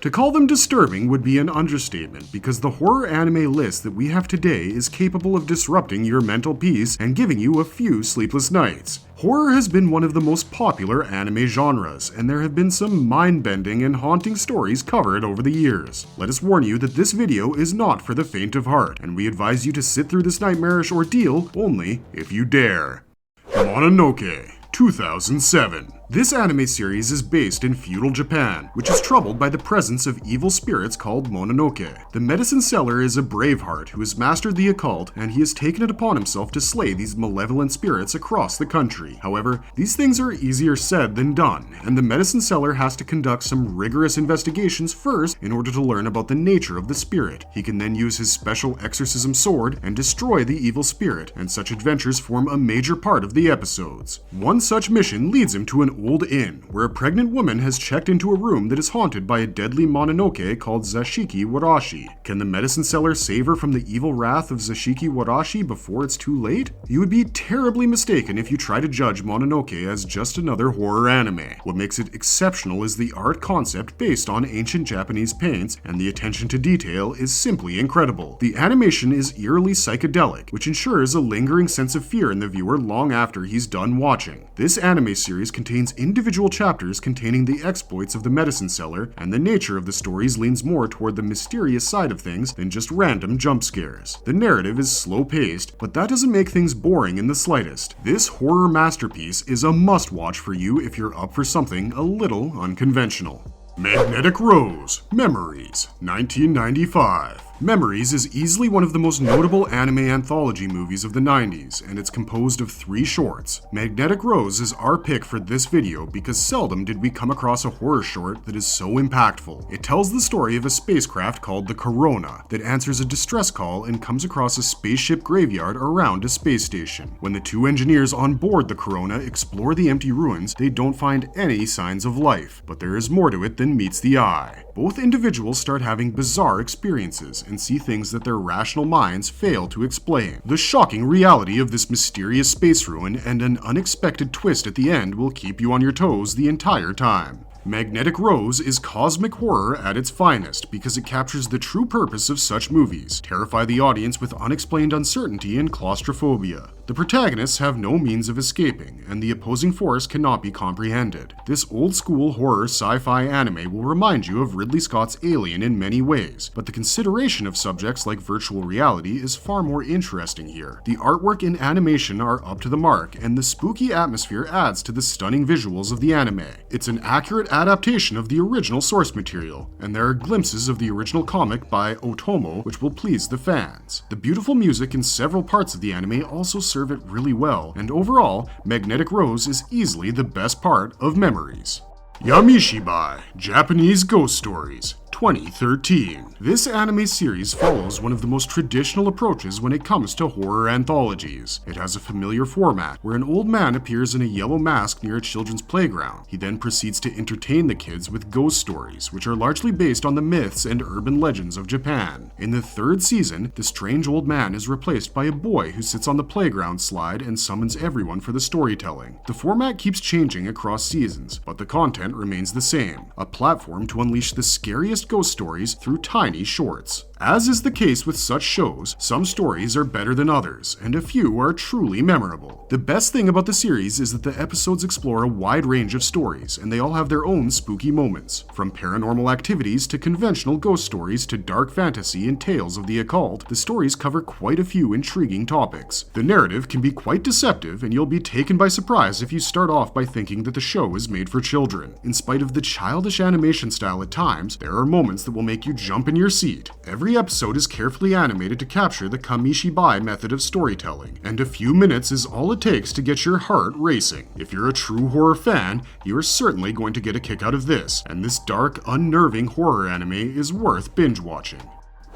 To call them disturbing would be an understatement, because the horror anime list that we have today is capable of disrupting your mental peace and giving you a few sleepless nights. Horror has been one of the most popular anime genres, and there have been some mind-bending and haunting stories covered over the years. Let us warn you that this video is not for the faint of heart, and we advise you to sit through this nightmarish ordeal only if you dare. Mononoke, 2007. This anime series is based in feudal Japan, which is troubled by the presence of evil spirits called Mononoke. The medicine seller is a braveheart who has mastered the occult, and he has taken it upon himself to slay these malevolent spirits across the country. However, these things are easier said than done, and the medicine seller has to conduct some rigorous investigations first in order to learn about the nature of the spirit. He can then use his special exorcism sword and destroy the evil spirit, and such adventures form a major part of the episodes. One such mission leads him to an old inn, where a pregnant woman has checked into a room that is haunted by a deadly Mononoke called Zashiki Warashi. Can the medicine seller save her from the evil wrath of Zashiki Warashi before it's too late? You would be terribly mistaken if you try to judge Mononoke as just another horror anime. What makes it exceptional is the art concept based on ancient Japanese paints, and the attention to detail is simply incredible. The animation is eerily psychedelic, which ensures a lingering sense of fear in the viewer long after he's done watching. This anime series contains individual chapters containing the exploits of the medicine seller, and the nature of the stories leans more toward the mysterious side of things than just random jump scares. The narrative is slow-paced, but that doesn't make things boring in the slightest. This horror masterpiece is a must-watch for you if you're up for something a little unconventional. Magnetic Rose, Memories, 1995. Memories is easily one of the most notable anime anthology movies of the 90s, and it's composed of 3 shorts. Magnetic Rose is our pick for this video because seldom did we come across a horror short that is so impactful. It tells the story of a spacecraft called the Corona that answers a distress call and comes across a spaceship graveyard around a space station. When the 2 engineers on board the Corona explore the empty ruins, they don't find any signs of life, but there is more to it than meets the eye. Both individuals start having bizarre experiences and see things that their rational minds fail to explain. The shocking reality of this mysterious space ruin and an unexpected twist at the end will keep you on your toes the entire time. Magnetic Rose is cosmic horror at its finest because it captures the true purpose of such movies: terrify the audience with unexplained uncertainty and claustrophobia. The protagonists have no means of escaping, and the opposing force cannot be comprehended. This old-school horror sci-fi anime will remind you of Ridley Scott's Alien in many ways, but the consideration of subjects like virtual reality is far more interesting here. The artwork and animation are up to the mark, and the spooky atmosphere adds to the stunning visuals of the anime. It's an accurate adaptation of the original source material, and there are glimpses of the original comic by Otomo which will please the fans. The beautiful music in several parts of the anime also serve it really well, and overall, Magnetic Rose is easily the best part of Memories. Shibai, Japanese Ghost Stories, 2013. This anime series follows one of the most traditional approaches when it comes to horror anthologies. It has a familiar format where an old man appears in a yellow mask near a children's playground. He then proceeds to entertain the kids with ghost stories, which are largely based on the myths and urban legends of Japan. In the 3rd season, the strange old man is replaced by a boy who sits on the playground slide and summons everyone for the storytelling. The format keeps changing across seasons, but the content remains the same: a platform to unleash the scariest ghost stories through tiny shorts. As is the case with such shows, some stories are better than others, and a few are truly memorable. The best thing about the series is that the episodes explore a wide range of stories, and they all have their own spooky moments. From paranormal activities to conventional ghost stories to dark fantasy and tales of the occult, the stories cover quite a few intriguing topics. The narrative can be quite deceptive, and you'll be taken by surprise if you start off by thinking that the show is made for children. In spite of the childish animation style at times, there are moments that will make you jump in your seat. Every episode is carefully animated to capture the Shibai method of storytelling, and a few minutes is all it takes to get your heart racing. If you're a true horror fan, you are certainly going to get a kick out of this, and this dark, unnerving horror anime is worth binge watching.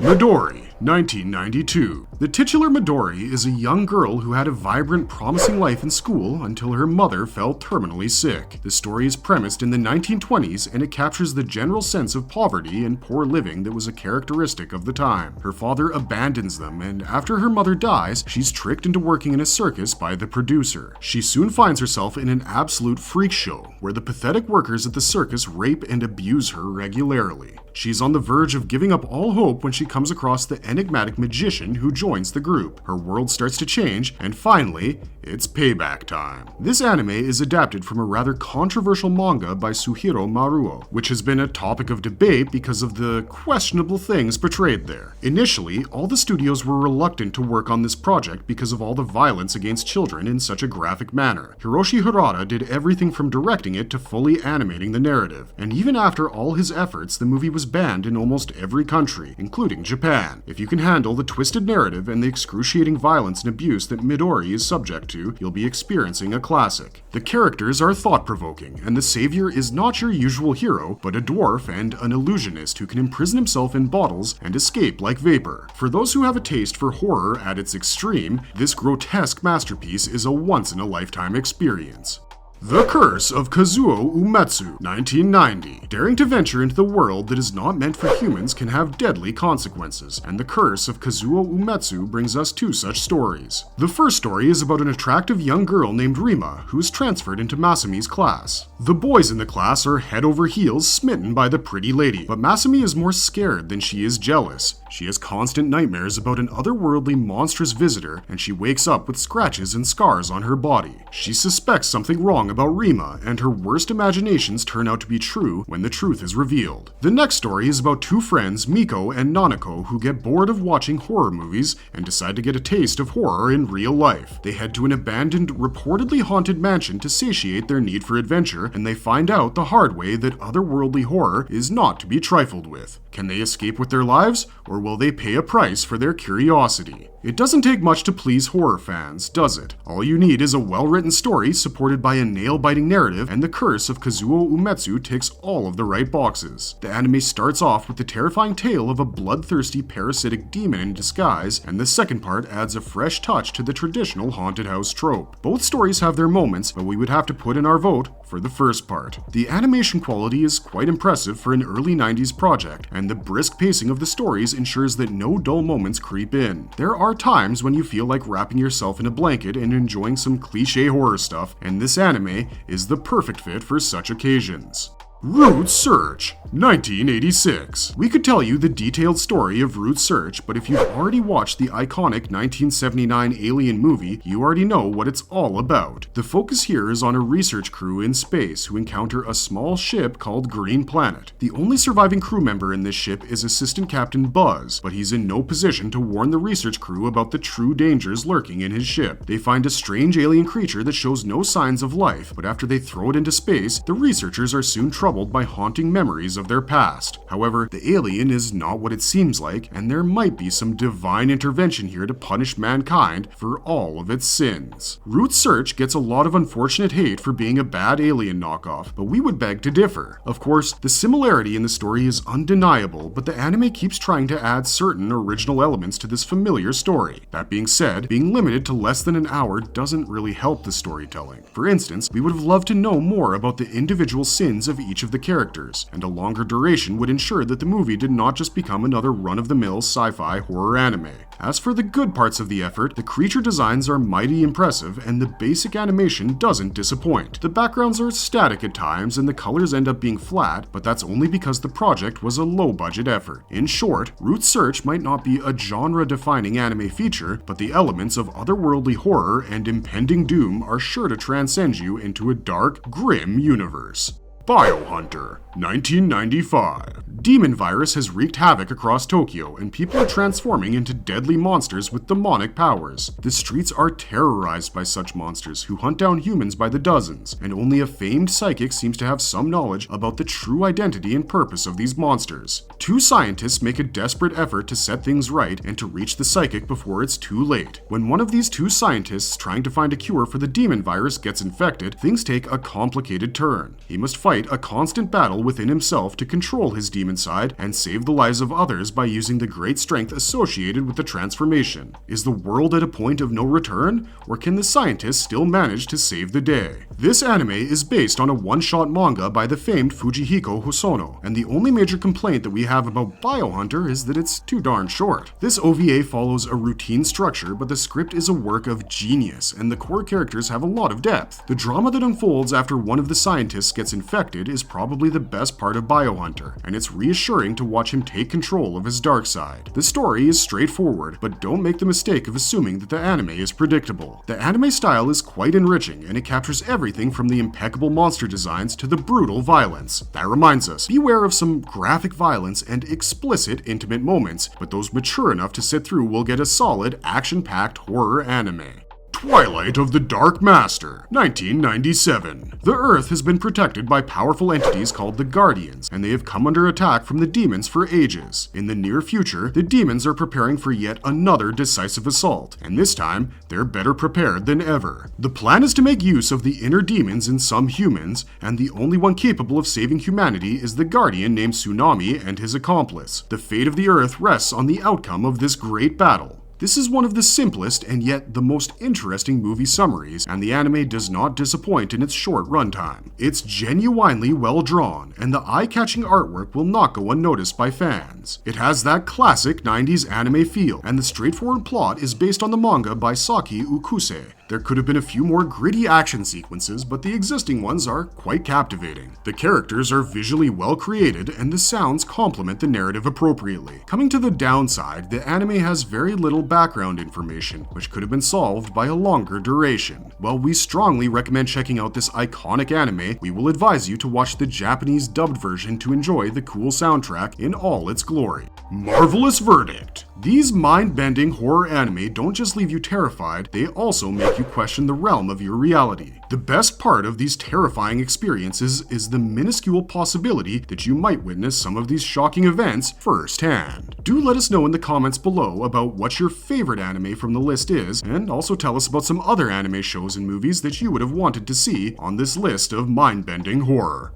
Midori, 1992. The titular Midori is a young girl who had a vibrant, promising life in school until her mother fell terminally sick. The story is premised in the 1920s and it captures the general sense of poverty and poor living that was a characteristic of the time. Her father abandons them, and after her mother dies, she's tricked into working in a circus by the producer. She soon finds herself in an absolute freak show, where the pathetic workers at the circus rape and abuse her regularly. She's on the verge of giving up all hope when she comes across the enigmatic magician who joins the group. Her world starts to change, and finally, it's payback time. This anime is adapted from a rather controversial manga by Suhiro Maruo, which has been a topic of debate because of the questionable things portrayed there. Initially, all the studios were reluctant to work on this project because of all the violence against children in such a graphic manner. Hiroshi Harada did everything from directing it to fully animating the narrative, and even after all his efforts, the movie was banned in almost every country, including Japan. If you can handle the twisted narrative and the excruciating violence and abuse that Midori is subject to, you'll be experiencing a classic. The characters are thought-provoking, and the savior is not your usual hero, but a dwarf and an illusionist who can imprison himself in bottles and escape like vapor. For those who have a taste for horror at its extreme, this grotesque masterpiece is a once-in-a-lifetime experience. The Curse of Kazuo Umetsu, 1990. Daring to venture into the world that is not meant for humans can have deadly consequences, and The Curse of Kazuo Umetsu brings us two such stories. The first story is about an attractive young girl named Rima, who is transferred into Masumi's class. The boys in the class are head over heels smitten by the pretty lady, but Masumi is more scared than she is jealous. She has constant nightmares about an otherworldly monstrous visitor, and she wakes up with scratches and scars on her body. She suspects something wrong about Rima, and her worst imaginations turn out to be true when the truth is revealed. The next story is about two friends, Miko and Nanako, who get bored of watching horror movies and decide to get a taste of horror in real life. They head to an abandoned, reportedly haunted mansion to satiate their need for adventure, and they find out the hard way that otherworldly horror is not to be trifled with. Can they escape with their lives, or will they pay a price for their curiosity? It doesn't take much to please horror fans, does it? All you need is a well-written story supported by a nail-biting narrative, and The Curse of Kazuo Umetsu ticks all of the right boxes. The anime starts off with the terrifying tale of a bloodthirsty parasitic demon in disguise, and the second part adds a fresh touch to the traditional haunted house trope. Both stories have their moments, but we would have to put in our vote for the first part. The animation quality is quite impressive for an early 90s project, and the brisk pacing of the stories ensures that no dull moments creep in. There are times when you feel like wrapping yourself in a blanket and enjoying some cliché horror stuff, and this anime is the perfect fit for such occasions. Root Search, 1986. We could tell you the detailed story of Root Search, but if you've already watched the iconic 1979 Alien movie, you already know what it's all about. The focus here is on a research crew in space who encounter a small ship called Green Planet. The only surviving crew member in this ship is Assistant Captain Buzz, but he's in no position to warn the research crew about the true dangers lurking in his ship. They find a strange alien creature that shows no signs of life, but after they throw it into space, the researchers are soon troubled by haunting memories of their past. However, the alien is not what it seems like, and there might be some divine intervention here to punish mankind for all of its sins. Root Search gets a lot of unfortunate hate for being a bad alien knockoff, but we would beg to differ. Of course, the similarity in the story is undeniable, but the anime keeps trying to add certain original elements to this familiar story. That being said, being limited to less than an hour doesn't really help the storytelling. For instance, we would have loved to know more about the individual sins of each of the characters, and a longer duration would ensure that the movie did not just become another run-of-the-mill sci-fi horror anime. As for the good parts of the effort, the creature designs are mighty impressive, and the basic animation doesn't disappoint. The backgrounds are static at times, and the colors end up being flat, but that's only because the project was a low-budget effort. In short, Root Search might not be a genre-defining anime feature, but the elements of otherworldly horror and impending doom are sure to transcend you into a dark, grim universe. Biohunter, 1995. Demon virus has wreaked havoc across Tokyo, and people are transforming into deadly monsters with demonic powers. The streets are terrorized by such monsters who hunt down humans by the dozens, and only a famed psychic seems to have some knowledge about the true identity and purpose of these monsters. Two scientists make a desperate effort to set things right and to reach the psychic before it's too late. When one of these two scientists trying to find a cure for the demon virus gets infected, things take a complicated turn. He must fight fight a constant battle within himself to control his demon side and save the lives of others by using the great strength associated with the transformation. Is the world at a point of no return, or can the scientists still manage to save the day? This anime is based on a one-shot manga by the famed Fujihiko Hosono, and the only major complaint that we have about Biohunter is that it's too darn short. This OVA follows a routine structure, but the script is a work of genius, and the core characters have a lot of depth. The drama that unfolds after one of the scientists gets infected is probably the best part of Biohunter, and it's reassuring to watch him take control of his dark side. The story is straightforward, but don't make the mistake of assuming that the anime is predictable. The anime style is quite enriching, and it captures everything from the impeccable monster designs to the brutal violence. That reminds us, beware of some graphic violence and explicit intimate moments, but those mature enough to sit through will get a solid, action-packed horror anime. Twilight of the Dark Master, 1997. The Earth has been protected by powerful entities called the Guardians, and they have come under attack from the demons for ages. In the near future, the demons are preparing for yet another decisive assault, and this time, they're better prepared than ever. The plan is to make use of the inner demons in some humans, and the only one capable of saving humanity is the Guardian named Tsunami and his accomplice. The fate of the Earth rests on the outcome of this great battle. This is one of the simplest and yet the most interesting movie summaries, and the anime does not disappoint in its short runtime. It's genuinely well drawn, and the eye-catching artwork will not go unnoticed by fans. It has that classic 90s anime feel, and the straightforward plot is based on the manga by Saki Ukuse. There could have been a few more gritty action sequences, but the existing ones are quite captivating. The characters are visually well created, and the sounds complement the narrative appropriately. Coming to the downside, the anime has very little background information, which could have been solved by a longer duration. While we strongly recommend checking out this iconic anime, we will advise you to watch the Japanese dubbed version to enjoy the cool soundtrack in all its glory. Marvelous Verdict. These mind-bending horror anime don't just leave you terrified, they also make you question the realm of your reality. The best part of these terrifying experiences is the minuscule possibility that you might witness some of these shocking events firsthand. Do let us know in the comments below about what your favorite anime from the list is, and also tell us about some other anime shows and movies that you would have wanted to see on this list of mind-bending horror.